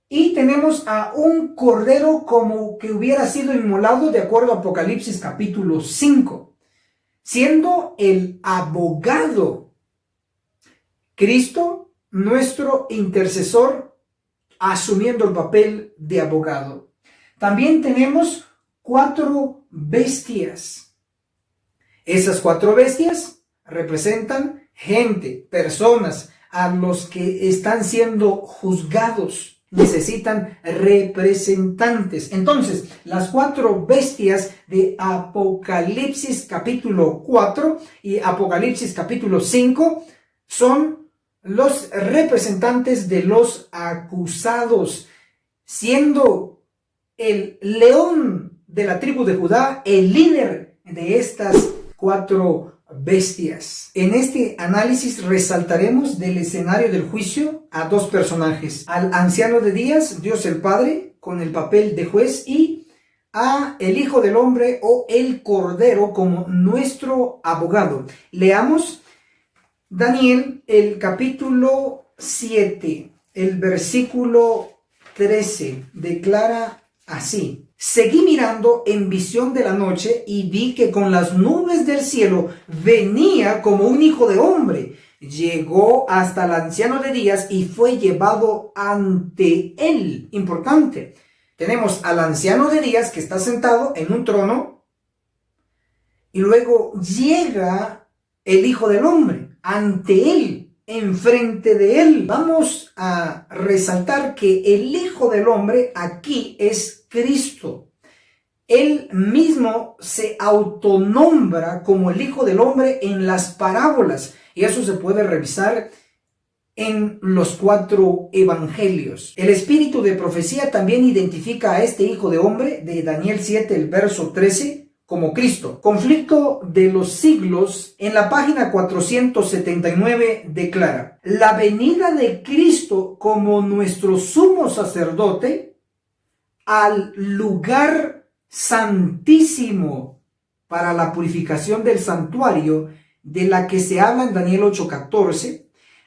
y tenemos a un cordero como que hubiera sido inmolado de acuerdo a Apocalipsis capítulo 5, siendo el abogado Cristo, nuestro intercesor, asumiendo el papel de abogado. También tenemos 4 bestias. Esas 4 bestias representan gente, personas a los que están siendo juzgados. Necesitan representantes. Entonces, las 4 bestias de Apocalipsis capítulo 4 y Apocalipsis capítulo 5 son los representantes de los acusados, siendo el león de la tribu de Judá el líder de estas 4 bestias. En este análisis resaltaremos del escenario del juicio a dos personajes: al anciano de días, Dios el Padre, con el papel de juez, y a el Hijo del Hombre o el Cordero como nuestro abogado. Leamos Daniel, el capítulo 7, el versículo 13, declara así: seguí mirando en visión de la noche y vi que con las nubes del cielo venía como un hijo de hombre. Llegó hasta el anciano de días y fue llevado ante él. Importante. Tenemos al anciano de días que está sentado en un trono y luego llega el Hijo del Hombre ante él, enfrente de él. Vamos a resaltar que el Hijo del Hombre aquí es Cristo. Él mismo se autonombra como el Hijo del Hombre en las parábolas, y eso se puede revisar en los 4 evangelios. El espíritu de profecía también identifica a este Hijo de Hombre de Daniel 7, el verso 13, como Cristo. Conflicto de los siglos, en la página 479 declara: la venida de Cristo como nuestro sumo sacerdote al lugar santísimo para la purificación del santuario, de la que se habla en Daniel 8:14,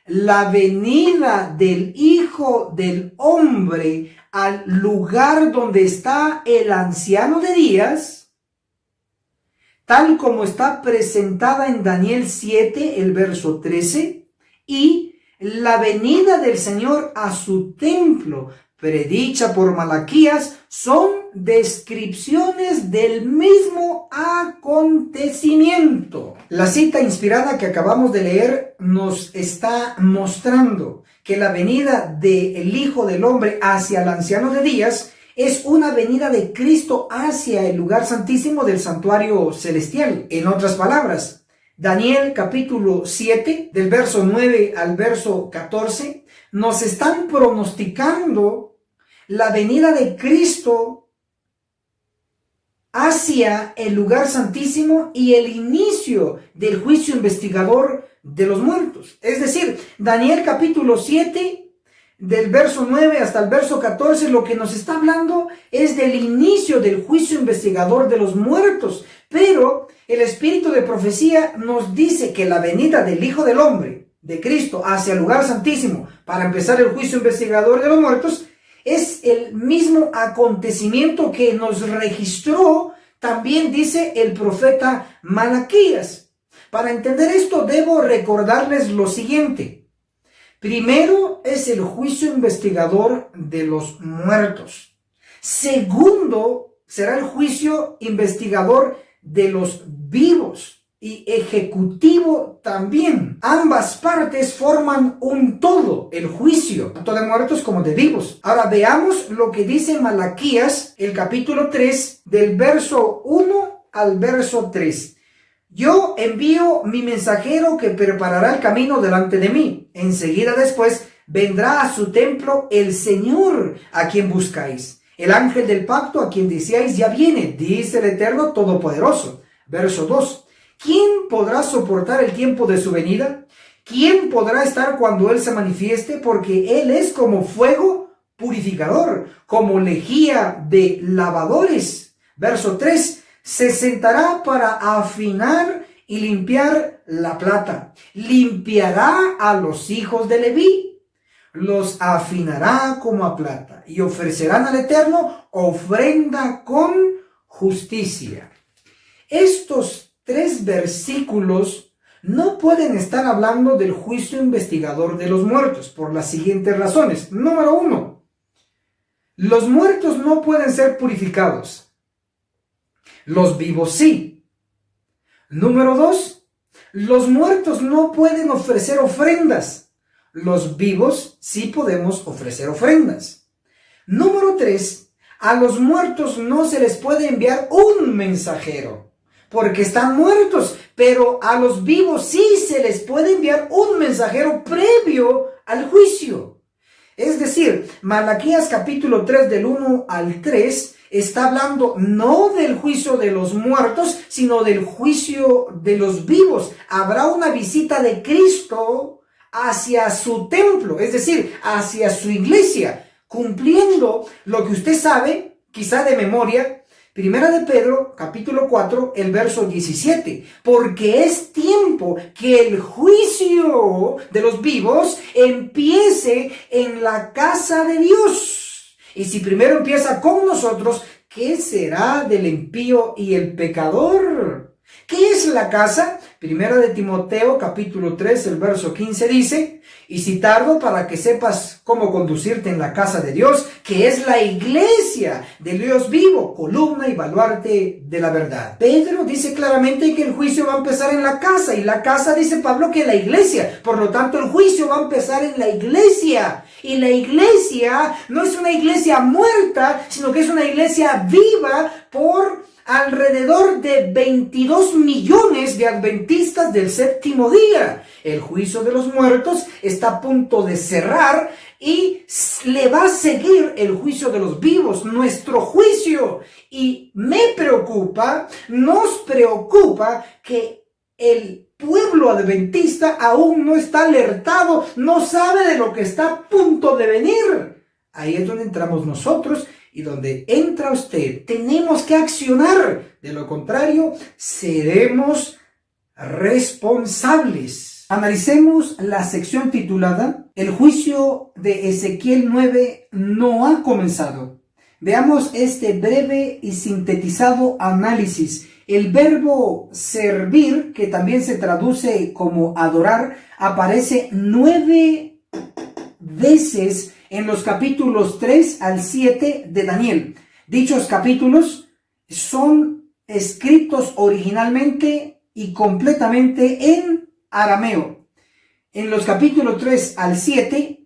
la venida del Hijo del Hombre al lugar donde está el anciano de días, tal como está presentada en Daniel 7, el verso 13, y la venida del Señor a su templo, predicha por Malaquías, son descripciones del mismo acontecimiento. La cita inspirada que acabamos de leer nos está mostrando que la venida del Hijo del Hombre hacia el anciano de días es una venida de Cristo hacia el lugar santísimo del santuario celestial. En otras palabras, Daniel capítulo 7, del verso 9 al verso 14, nos están pronosticando la venida de Cristo hacia el lugar santísimo y el inicio del juicio investigador de los muertos. Es decir, Daniel capítulo 7, del verso 9 hasta el verso 14, lo que nos está hablando es del inicio del juicio investigador de los muertos. Pero el espíritu de profecía nos dice que la venida del Hijo del Hombre, de Cristo, hacia el lugar santísimo para empezar el juicio investigador de los muertos, es el mismo acontecimiento que nos registró, también dice el profeta Malaquías. Para entender esto, debo recordarles lo siguiente. Primero es el juicio investigador de los muertos. Segundo será el juicio investigador de los vivos. Y ejecutivo también. Ambas partes forman un todo, el juicio, tanto de muertos como de vivos. Ahora veamos lo que dice Malaquías, el capítulo 3, del verso 1 al verso 3. Yo envío mi mensajero que preparará el camino delante de mí. Enseguida después vendrá a su templo el Señor a quien buscáis. El ángel del pacto a quien decíais ya viene, dice el Eterno Todopoderoso. Verso 2. ¿Quién podrá soportar el tiempo de su venida? ¿Quién podrá estar cuando Él se manifieste? Porque Él es como fuego purificador, como lejía de lavadores. Verso 3. Se sentará para afinar y limpiar la plata. Limpiará a los hijos de Leví. Los afinará como a plata y ofrecerán al Eterno ofrenda con justicia. Estos 3 versículos no pueden estar hablando del juicio investigador de los muertos por las siguientes razones. Número 1. Los muertos no pueden ser purificados. Los vivos sí. Número 2. Los muertos no pueden ofrecer ofrendas. Los vivos sí podemos ofrecer ofrendas. Número 3. A los muertos no se les puede enviar un mensajero, porque están muertos, pero a los vivos sí se les puede enviar un mensajero previo al juicio. Es decir, Malaquías capítulo 3 del 1 al 3 está hablando no del juicio de los muertos, sino del juicio de los vivos. Habrá una visita de Cristo hacia su templo, es decir, hacia su iglesia, cumpliendo lo que usted sabe, quizá de memoria, Primera de Pedro, capítulo 4, el verso 17. Porque es tiempo que el juicio de los vivos empiece en la casa de Dios. Y si primero empieza con nosotros, ¿qué será del impío y el pecador? ¿Qué es la casa? Primera de Timoteo, capítulo 3, el verso 15 dice: y si tardo para que sepas cómo conducirte en la casa de Dios, que es la iglesia del Dios vivo, columna y baluarte de la verdad. Pedro dice claramente que el juicio va a empezar en la casa, y la casa, dice Pablo, que la iglesia. Por lo tanto, el juicio va a empezar en la iglesia. Y la iglesia no es una iglesia muerta, sino que es una iglesia viva por alrededor de 22 millones de adventistas del séptimo día. El juicio de los muertos está a punto de cerrar y le va a seguir el juicio de los vivos, nuestro juicio. Y me preocupa, nos preocupa que el pueblo adventista aún no está alertado, no sabe de lo que está a punto de venir. Ahí es donde entramos nosotros y donde entra usted. Tenemos que accionar, de lo contrario seremos responsables. Analicemos la sección titulada El juicio de Ezequiel 9 no ha comenzado. Veamos este breve y sintetizado análisis. El verbo servir, que también se traduce como adorar, aparece 9 veces en los capítulos 3 al 7 de Daniel. Dichos capítulos son escritos originalmente y completamente en arameo. En los capítulos 3 al 7,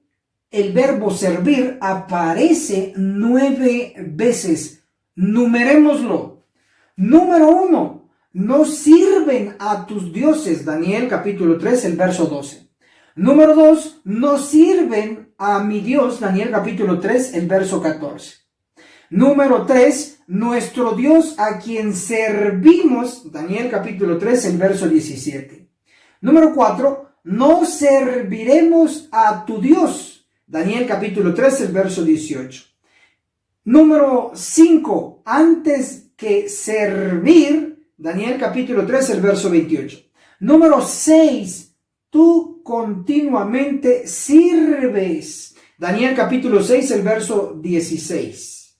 el verbo servir aparece 9 veces. Numerémoslo. Número 1. No sirven a tus dioses. Daniel capítulo 3, el verso 12. Número 2. No sirven a mi Dios. Daniel capítulo 3, el verso 14. Número 3. Nuestro Dios a quien servimos. Daniel capítulo 3, el verso 17. Número 4. No serviremos a tu Dios. Daniel capítulo 3, el verso 18. Número 5. Antes que servir. Daniel capítulo 3, el verso 28. Número 6. Tú continuamente sirves. Daniel capítulo 6, el verso 16.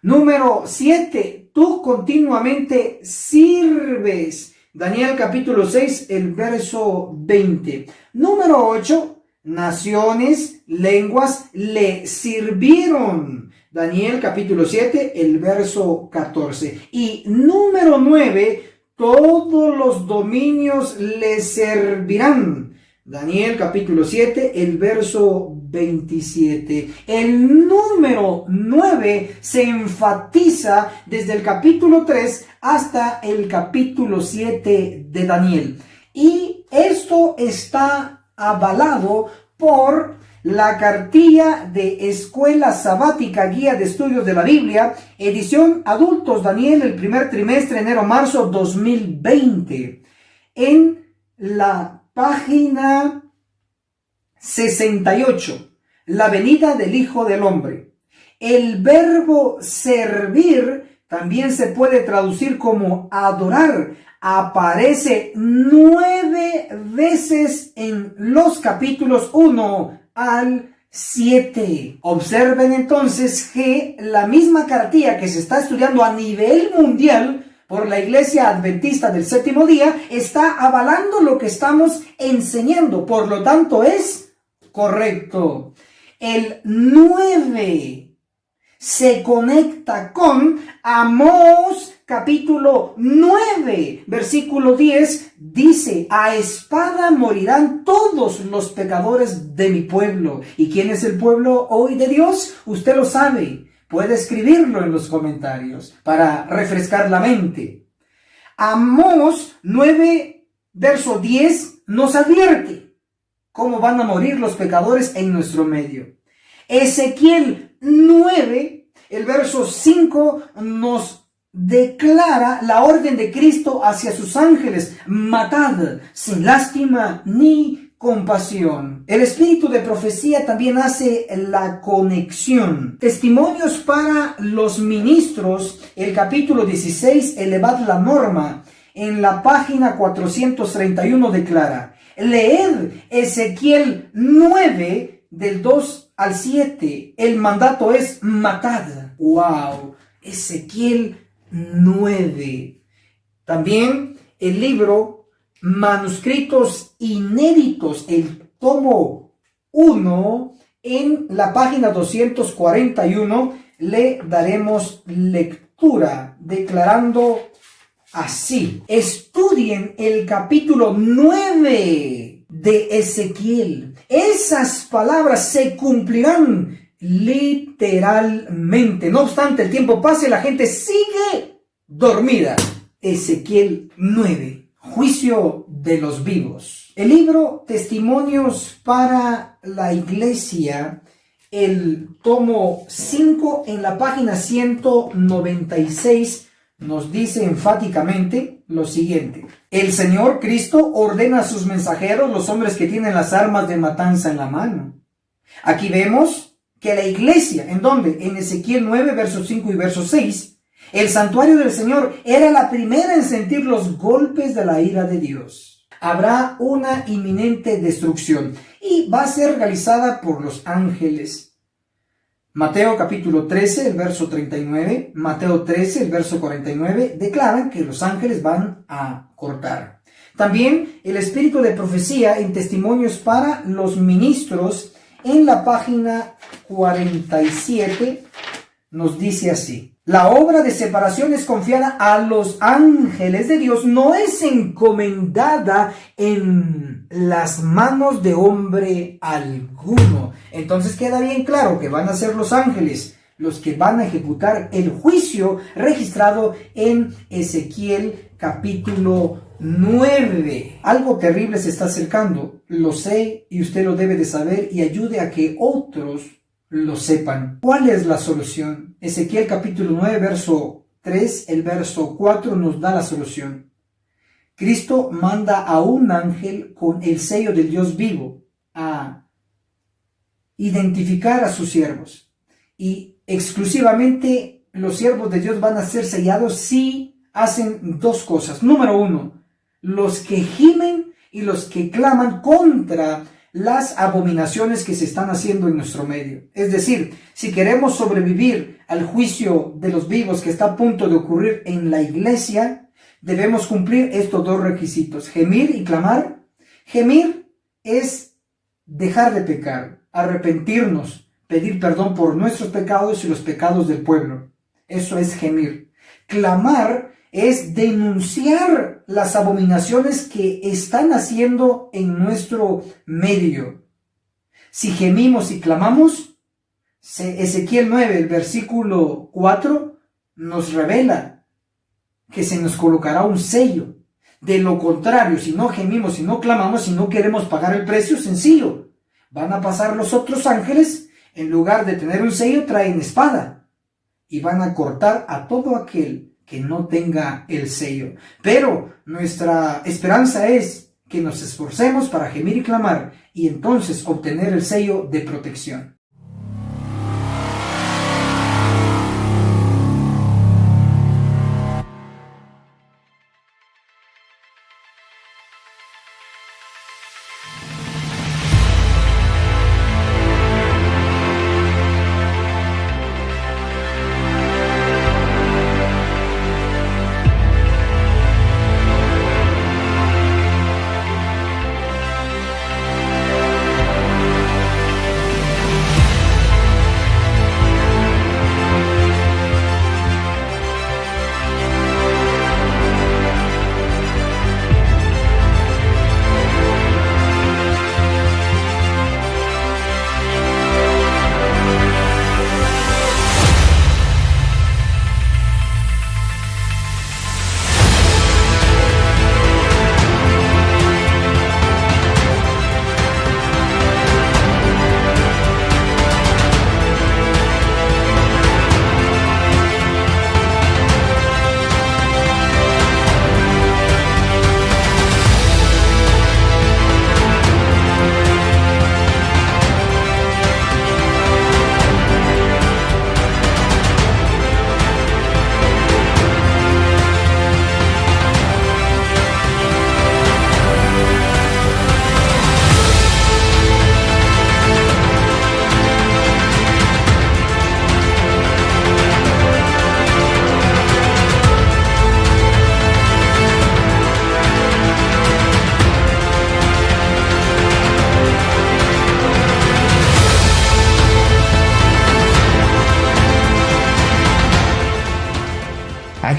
Número 7. Tú continuamente sirves. Daniel capítulo 6, el verso 20. Número 8. Naciones, lenguas le sirvieron. Daniel capítulo 7, el verso 14. Y número 9. Todos los dominios le servirán. Daniel capítulo 7, el verso 27. El número 9 se enfatiza desde el capítulo 3 hasta el capítulo 7 de Daniel. Y esto está avalado por la cartilla de Escuela Sabática, Guía de Estudios de la Biblia, edición Adultos Daniel, el primer trimestre, enero-marzo 2020. En la página 68, la venida del Hijo del Hombre. El verbo servir también se puede traducir como adorar. Aparece 9 veces en los capítulos 1 al 7. Observen entonces que la misma cartilla que se está estudiando a nivel mundial por la Iglesia Adventista del Séptimo Día está avalando lo que estamos enseñando. Por lo tanto, es correcto. El 9 se conecta con Amós capítulo 9, versículo 10, dice: a espada morirán todos los pecadores de mi pueblo. ¿Y quién es el pueblo hoy de Dios? Usted lo sabe. Puede escribirlo en los comentarios para refrescar la mente. Amós 9, verso 10 nos advierte cómo van a morir los pecadores en nuestro medio. Ezequiel 9 El verso 5 nos declara la orden de Cristo hacia sus ángeles: matad sin lástima ni compasión. El espíritu de profecía también hace la conexión. Testimonios para los ministros, el capítulo 16, elevad la norma, en la página 431 declara: leed Ezequiel 9 del 2 al 7. El mandato es matad. ¡Wow! Ezequiel 9. También el libro Manuscritos Inéditos, el tomo 1, en la página 241, le daremos lectura declarando así: estudien el capítulo 9 de Ezequiel. Esas palabras se cumplirán literalmente. No obstante el tiempo pase, la gente sigue dormida. Ezequiel 9. Juicio de los vivos. El libro Testimonios para la Iglesia, el tomo 5, en la página 196, nos dice enfáticamente lo siguiente: el Señor Cristo ordena a sus mensajeros, los hombres que tienen las armas de matanza en la mano. Aquí vemos que la iglesia, ¿en dónde? En Ezequiel 9, versos 5 y verso 6, el santuario del Señor era la primera en sentir los golpes de la ira de Dios. Habrá una inminente destrucción y va a ser realizada por los ángeles. Mateo capítulo 13, el verso 39, Mateo 13, el verso 49, declaran que los ángeles van a cortar. También el espíritu de profecía en Testimonios para los ministros, en la página 47, nos dice así: la obra de separación es confiada a los ángeles de Dios, no es encomendada en las manos de hombre alguno. Entonces queda bien claro que van a ser los ángeles los que van a ejecutar el juicio registrado en Ezequiel capítulo 9. Algo terrible se está acercando, lo sé y usted lo debe de saber, y ayude a que otros lo sepan. ¿Cuál es la solución? Ezequiel capítulo 9, verso 3, el verso 4 nos da la solución. Cristo manda a un ángel con el sello del Dios vivo a identificar a sus siervos, y exclusivamente los siervos de Dios van a ser sellados si hacen dos cosas. Número 1, los que gimen y los que claman contra las abominaciones que se están haciendo en nuestro medio. Es decir, si queremos sobrevivir al juicio de los vivos que está a punto de ocurrir en la iglesia, debemos cumplir estos dos requisitos: gemir y clamar. Gemir es dejar de pecar, arrepentirnos, pedir perdón por nuestros pecados y los pecados del pueblo. Eso es gemir. Clamar es denunciar las abominaciones que están haciendo en nuestro medio. Si gemimos y clamamos, Ezequiel 9, el versículo 4, nos revela que se nos colocará un sello. De lo contrario, si no gemimos, si no clamamos, si no queremos pagar el precio, sencillo: van a pasar los otros ángeles, en lugar de tener un sello, traen espada y van a cortar a todo aquel que no tenga el sello. Pero nuestra esperanza es que nos esforcemos para gemir y clamar, y entonces obtener el sello de protección.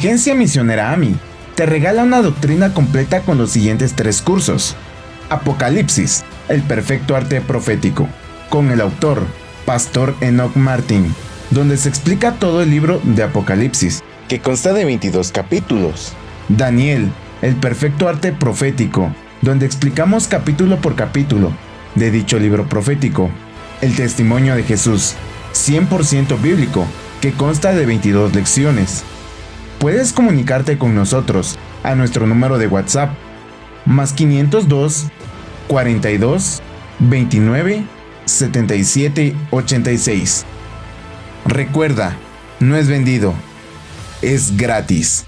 Agencia Misionera AMI te regala una doctrina completa con los siguientes 3 cursos. Apocalipsis, el perfecto arte profético, con el autor, Pastor Enoch Martin, donde se explica todo el libro de Apocalipsis, que consta de 22 capítulos. Daniel, el perfecto arte profético, donde explicamos capítulo por capítulo de dicho libro profético. El testimonio de Jesús, 100% bíblico, que consta de 22 lecciones. Puedes comunicarte con nosotros a nuestro número de WhatsApp, más 502 42 29 77 86. Recuerda, no es vendido, es gratis.